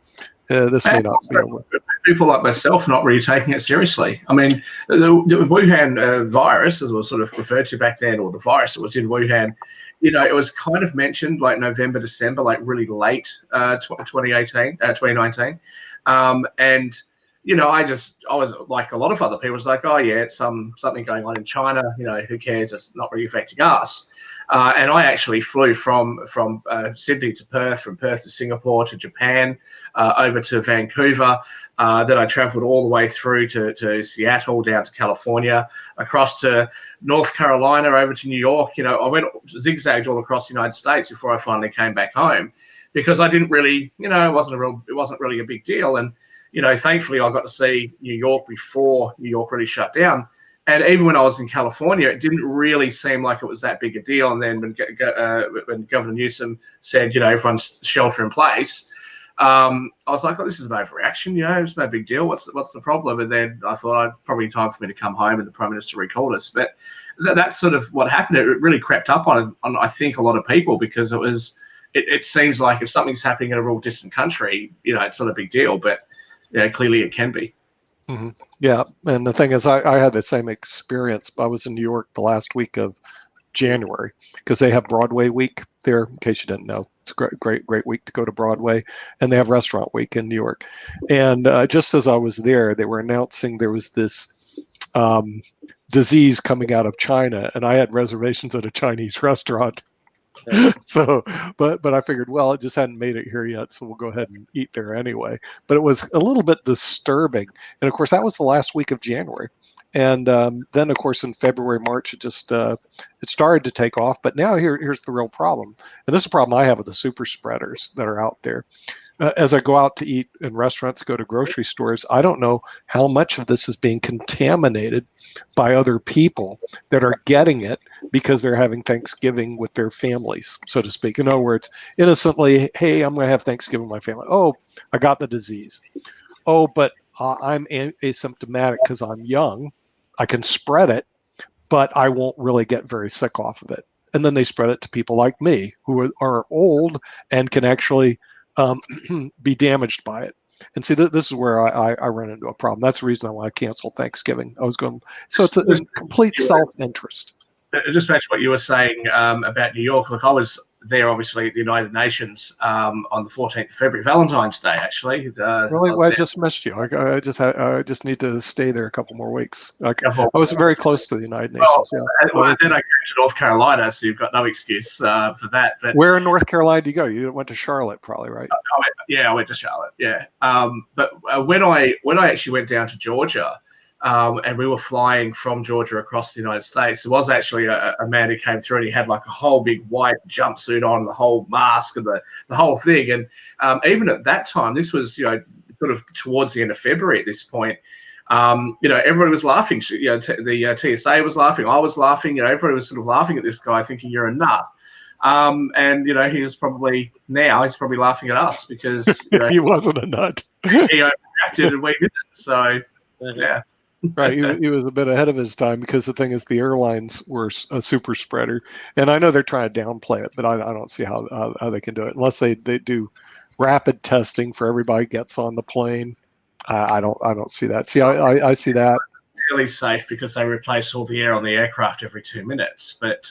this may not be over. People like myself not really taking it seriously. I mean, the Wuhan virus, as was sort of referred to back then, or the virus that was in Wuhan, it was kind of mentioned like November, December, like really late 2019. And I was like a lot of other people, was like, oh yeah, it's something going on in China. Who cares? It's not really affecting us. And I actually flew from Sydney to Perth, from Perth to Singapore to Japan, over to Vancouver. Then I travelled all the way through to Seattle, down to California, across to North Carolina, over to New York. I went zigzagged all across the United States before I finally came back home. because I didn't really, it wasn't really a big deal. And, thankfully I got to see New York before New York really shut down. And even when I was in California, it didn't really seem like it was that big a deal. And then when Governor Newsom said, everyone's shelter in place, I was like, oh, this is an overreaction. It's no big deal. What's the problem? And then I thought, probably time for me to come home, and the Prime Minister recalled us. But that's sort of what happened. It really crept up on I think, a lot of people, because it seems like if something's happening in a real distant country, it's not a big deal. But clearly it can be. Mm-hmm. Yeah, and the thing is, I had the same experience. I was in New York the last week of January, because they have Broadway week there. In case you didn't know, it's a great week to go to Broadway, and they have Restaurant Week in New York. And just as I was there, they were announcing there was this disease coming out of China, and I had reservations at a Chinese restaurant. So, but I figured, well, it just hadn't made it here yet, so we'll go ahead and eat there anyway. But it was a little bit disturbing, and of course that was the last week of January, and then of course in February, March, it just it started to take off. But now here's the real problem, and this is a problem I have with the super spreaders that are out there. As I go out to eat in restaurants, go to grocery stores, I don't know how much of this is being contaminated by other people that are getting it because they're having Thanksgiving with their families, so to speak. In other words, innocently, hey, I'm going to have Thanksgiving with my family. Oh, I got the disease. Oh, but I'm asymptomatic because I'm young. I can spread it, but I won't really get very sick off of it. And then they spread it to people like me who are old and can actually be damaged by it. And see, this is where I run into a problem. That's the reason I want to cancel Thanksgiving. So it's a complete self-interest. Just back to what you were saying about New York. Look, I was there, obviously, at the United Nations on the 14th of February, Valentine's Day, actually. Really? Well, I just missed you. I just need to stay there a couple more weeks. I was very close to the United Nations. Well, then I came to North Carolina, so you've got no excuse for that. But where in North Carolina do you go? You went to Charlotte, probably, right? I went to Charlotte. Yeah. But when I actually went down to Georgia, and we were flying from Georgia across the United States, there was actually a man who came through, and he had like a whole big white jumpsuit on, the whole mask and the whole thing. And even at that time, this was, sort of towards the end of February at this point, everybody was laughing. The TSA was laughing. I was laughing. Everybody was sort of laughing at this guy, thinking you're a nut. And he's probably laughing at us because he wasn't a nut. He overreacted and we didn't. So yeah. Right, he was a bit ahead of his time, because the thing is, the airlines were a super spreader, and I know they're trying to downplay it, but I don't see how they can do it unless they do rapid testing for everybody gets on the plane. I don't see that. See, I see that. Really safe because they replace all the air on the aircraft every 2 minutes, but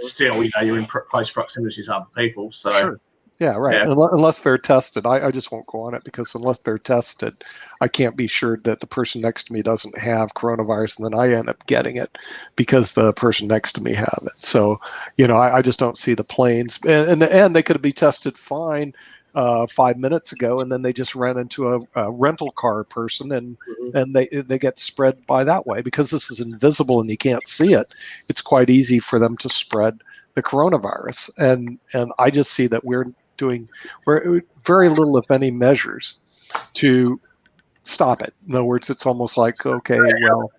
still, you're in close proximity to other people, so. Sure. Yeah, right. Yeah. Unless they're tested, I just won't go on it, because unless they're tested, I can't be sure that the person next to me doesn't have coronavirus, and then I end up getting it because the person next to me have it. So, I just don't see the planes. And in the end, they could be tested fine 5 minutes ago, and then they just ran into a rental car person, and they get spread by that way, because this is invisible and you can't see it. It's quite easy for them to spread the coronavirus, and I just see that we're doing very little, if any, measures to stop it. In other words, it's almost like, okay, well.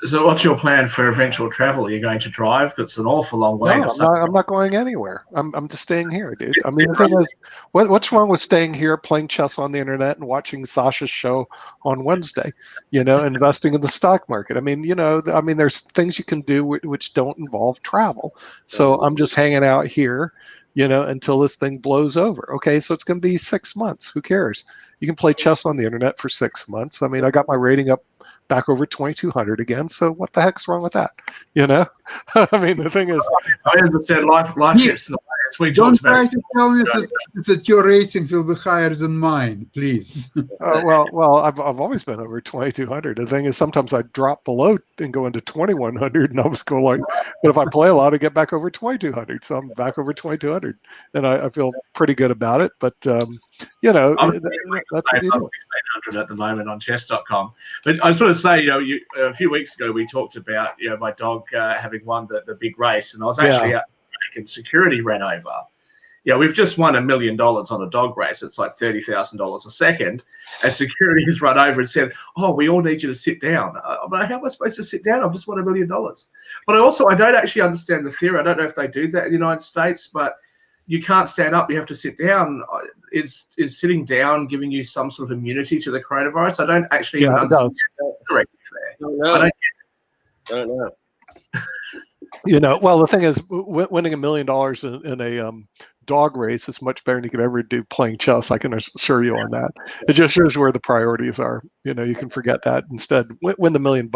So what's your plan for eventual travel? Are you going to drive? Because it's an awful long way. No, I'm not going anywhere. I'm just staying here, dude. I mean, the thing is, what's wrong with staying here, playing chess on the internet, and watching Sasha's show on Wednesday? Investing in the stock market. I mean, there's things you can do which don't involve travel. So I'm just hanging out here, until this thing blows over. Okay, so it's going to be 6 months. Who cares? You can play chess on the internet for 6 months. I mean, I got my rating up back over 2,200 again. So what the heck's wrong with that? I mean, the thing is, I understand life gets in the way. Don't try to tell me that your rating will be higher than mine, please. Well, I've always been over 2,200. The thing is, sometimes I drop below and go into 2,100, and I was going like, but if I play a lot, I get back over 2,200. So I'm back over 2,200, and I feel pretty good about it. But that's what you do. 1,600 at the moment on chess.com. But I just want to say, a few weeks ago we talked about my dog having won the big race, and I was actually out and security ran over, Yeah, we've just won $1 million on a dog race. It's like $30,000 a second. And security has run over and said, oh, we all need you to sit down. I'm like, how am I supposed to sit down? I've just won $1 million. But I don't actually understand the theory. I don't know if they do that in the United States, but you can't stand up. You have to sit down. Is sitting down giving you some sort of immunity to the coronavirus? I don't actually even understand correctly there. I don't know. You know, well, the thing is, winning $1 million in a dog race is much better than you could ever do playing chess. I can assure you on that. It just shows where the priorities are. You know, you can forget that. Instead, win the $1 million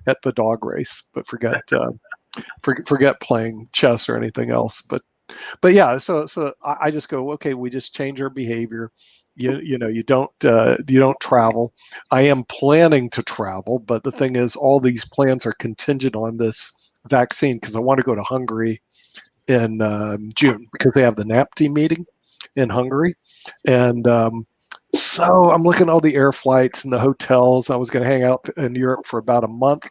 at the dog race, but forget playing chess or anything else. But yeah, so I just go, okay, we just change our behavior. You know, you don't travel. I am planning to travel, but the thing is, all these plans are contingent on this vaccine, because I want to go to Hungary in June, because they have the NAPT meeting in Hungary. And so I'm looking at all the air flights and the hotels. I was going to hang out in Europe for about a month,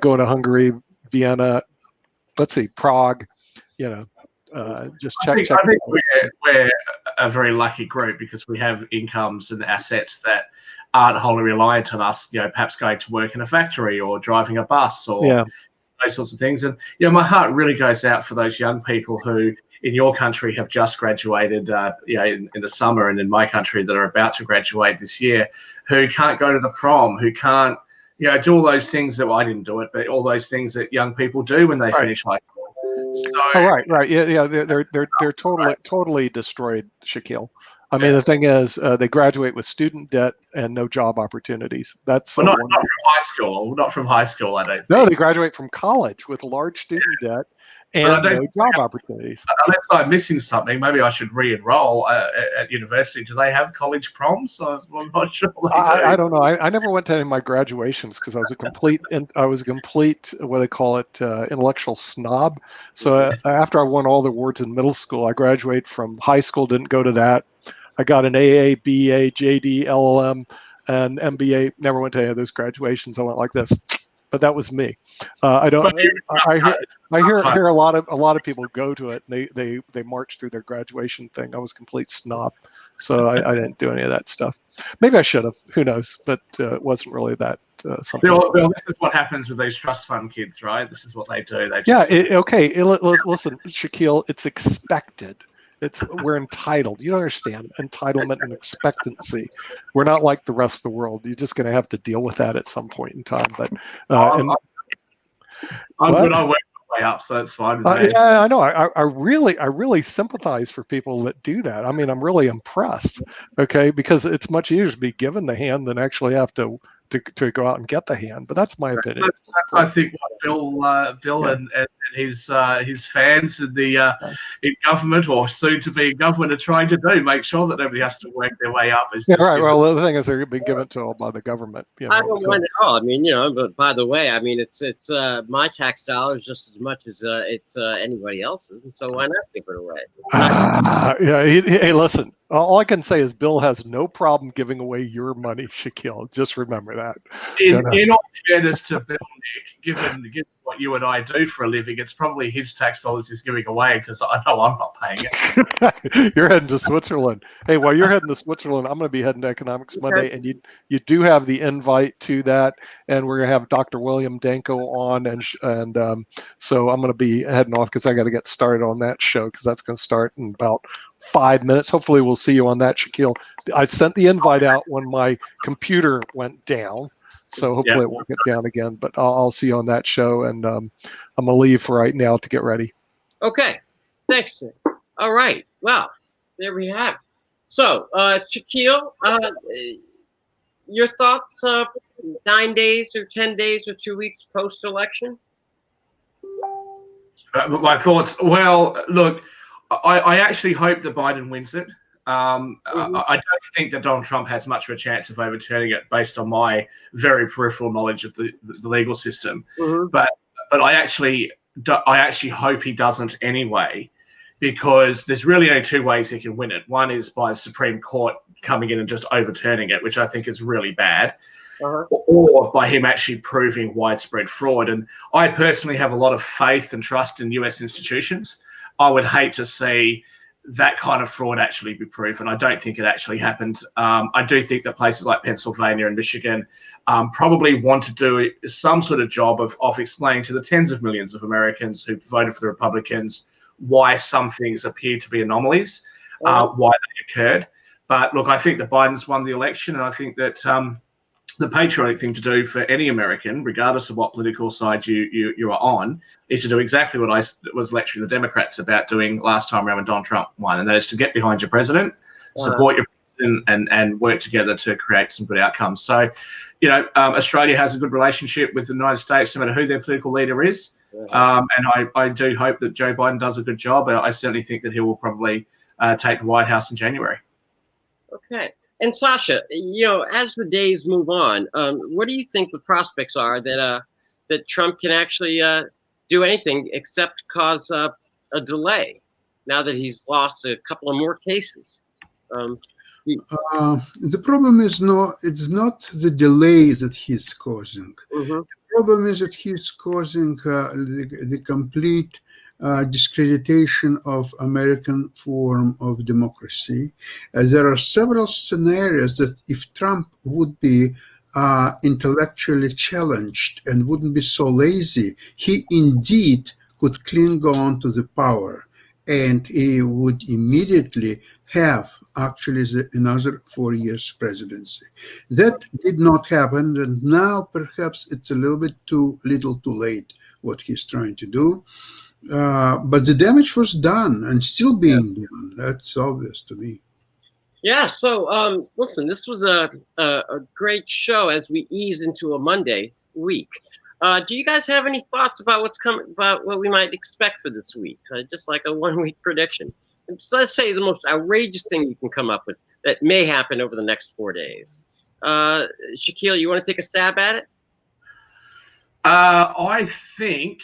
going to Hungary, Vienna, Prague, you know, just check. I think we're a very lucky group, because we have incomes and assets that aren't wholly reliant on us, you know, perhaps going to work in a factory or driving a bus or those sorts of things. And, you know, my heart really goes out for those young people who in your country have just graduated, you know, in the summer, and in my country that are about to graduate this year, who can't go to the prom, who can't, you know, do all those things that, well, I didn't do it, but all those things that young people do when they finish high school. So, right. Yeah. They're totally destroyed, Shaquille. I mean, the thing is, they graduate with student debt and no job opportunities. That's not from high school. Not from high school, I don't think. No, they graduate from college with large student debt and no job opportunities. Unless I'm missing something, maybe I should re-enroll at university. Do they have college proms? I'm not sure. I don't know. I never went to any of my graduations because I was a complete what they call it, intellectual snob. So after I won all the awards in middle school, I graduated from high school. Didn't go to that. I got an AA, BA, JD, LLM, and MBA. Never went to any of those graduations. I went like this. But that was me. I don't. I hear a lot of people go to it. And they march through their graduation thing. I was a complete snob, so I didn't do any of that stuff. Maybe I should have. Who knows? But it wasn't really that something. Well, this is what happens with these trust fund kids, right? This is what they do. They just, listen, Shaquille. It's expected. We're entitled. You don't understand entitlement and expectancy. We're not like the rest of the world. You're just going to have to deal with that at some point in time. But I'm good. I work my way up, so that's fine. Yeah, I know. I really sympathize for people that do that. I mean, I'm really impressed. Okay, because it's much easier to be given the hand than actually have to go out and get the hand. But that's my opinion. I think what Bill and his fans in in government, or soon to be in government, are trying to do, make sure that nobody has to work their way up. Right. Well, the thing is, they're being given to all by the government. You know, I don't mind at all. I mean, you know, but by the way, I mean, it's my tax dollars just as much as it's anybody else's, and so why not give it away? Hey, listen. All I can say is Bill has no problem giving away your money, Shaquille. Just remember that. In all fairness to Bill, Nick, given what you and I do for a living, it's probably his tax dollars he's giving away, because I know I'm not paying it. You're heading to Switzerland. Hey, while you're heading to Switzerland, I'm going to be heading to Economics Monday, and you do have the invite to that, and we're going to have Dr. William Danko on, and so I'm going to be heading off because I got to get started on that show, because that's going to start in about 5 minutes. Hopefully we'll see you on that, Shaquille. I sent the invite out when my computer went down, so hopefully it won't get down again, but I'll see you on that show, and I'm going to leave for right now to get ready. Okay. Thanks, Nick. All right. Well, there we have it. So, Shaquille, your thoughts 9 days or 10 days or 2 weeks post-election? My thoughts? Well, look, I actually hope that Biden wins it. I don't think that Donald Trump has much of a chance of overturning it, based on my very peripheral knowledge of the legal system. But I actually hope he doesn't anyway, because there's really only two ways he can win it. One is by the Supreme Court coming in and just overturning it, which I think is really bad. Or by him actually proving widespread fraud. And I personally have a lot of faith and trust in US institutions. I would hate to see that kind of fraud actually be proven. I don't think it actually happened. I do think that places like Pennsylvania and Michigan probably want to do some sort of job of explaining to the tens of millions of Americans who voted for the Republicans why some things appear to be anomalies, why they occurred. But look, I think that Biden's won the election, and I think that the patriotic thing to do for any American, regardless of what political side you are on, is to do exactly what I was lecturing the Democrats about doing last time around when Donald Trump won, and that is to get behind your president, support your president, and work together to create some good outcomes. So, Australia has a good relationship with the United States, no matter who their political leader is, and I do hope that Joe Biden does a good job. I certainly think that he will probably take the White House in January. Okay. And Sasha, as the days move on, what do you think the prospects are that Trump can actually do anything except cause a delay now that he's lost a couple of more cases? The problem is it's not the delay that he's causing. Mm-hmm. The problem is that he's causing the complete discreditation of American form of democracy. There are several scenarios that if Trump would be intellectually challenged and wouldn't be so lazy, he indeed could cling on to the power, and he would immediately have actually another 4 years presidency. That did not happen, and now perhaps it's a little bit too late what he's trying to do. But the damage was done and still being done. That's obvious to me. Yeah. So, listen, this was a great show as we ease into a Monday week. Do you guys have any thoughts about what's coming, about what we might expect for this week? Just like a 1 week prediction. So let's say the most outrageous thing you can come up with that may happen over the next 4 days. Shaquille, you want to take a stab at it? I think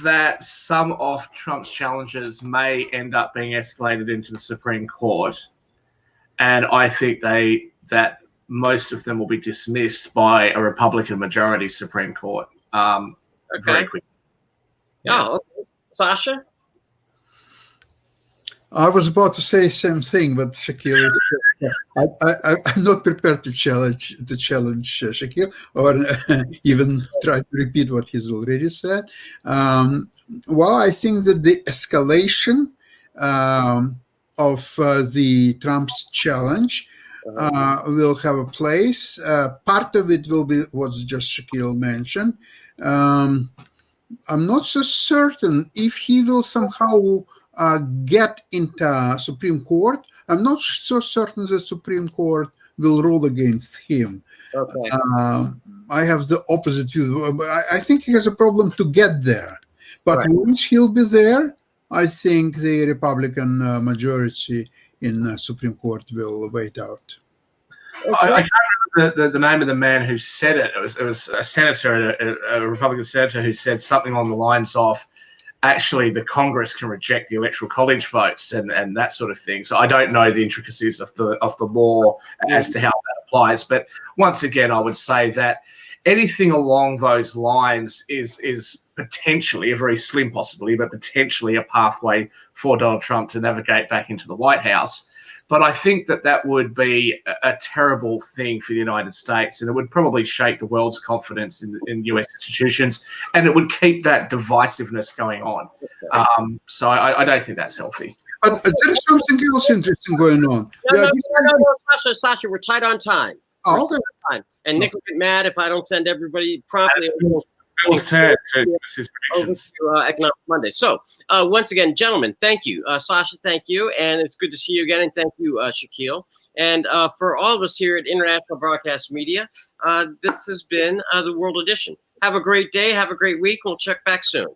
that some of Trump's challenges may end up being escalated into the Supreme Court, and I think that most of them will be dismissed by a Republican majority Supreme Court very quickly. Oh, okay. Sasha? I was about to say the same thing, but Shaquille, I'm not prepared to challenge Shaquille or even try to repeat what he's already said. Well, I think that the escalation of the Trump's challenge will have a place. Part of it will be what's just Shaquille mentioned. I'm not so certain if he will somehow get into Supreme Court. I'm not so certain the Supreme Court will rule against him. Okay. I have the opposite view. I think he has a problem to get there. But once he'll be there, I think the Republican majority in Supreme Court will wait out. Okay. I can't remember the name of the man who said it. It was a senator, a Republican senator, who said something along the lines of, actually, the Congress can reject the Electoral College votes and that sort of thing. So I don't know the intricacies of the law as to how that applies. But once again, I would say that anything along those lines is potentially a very slim possibility, but potentially a pathway for Donald Trump to navigate back into the White House. But I think that would be a terrible thing for the United States, and it would probably shake the world's confidence in U.S. institutions, and it would keep that divisiveness going on. So I don't think that's healthy. But there is something else interesting going on. No, Sasha, we're tight on time. Oh, okay. Time. And Nick will get mad if I don't send everybody promptly. Bill's turn to his predictions. Economic Monday. So, once again, gentlemen, thank you. Sasha, thank you. And it's good to see you again. And thank you, Shaquille. And for all of us here at International Broadcast Media, this has been the World Edition. Have a great day. Have a great week. We'll check back soon.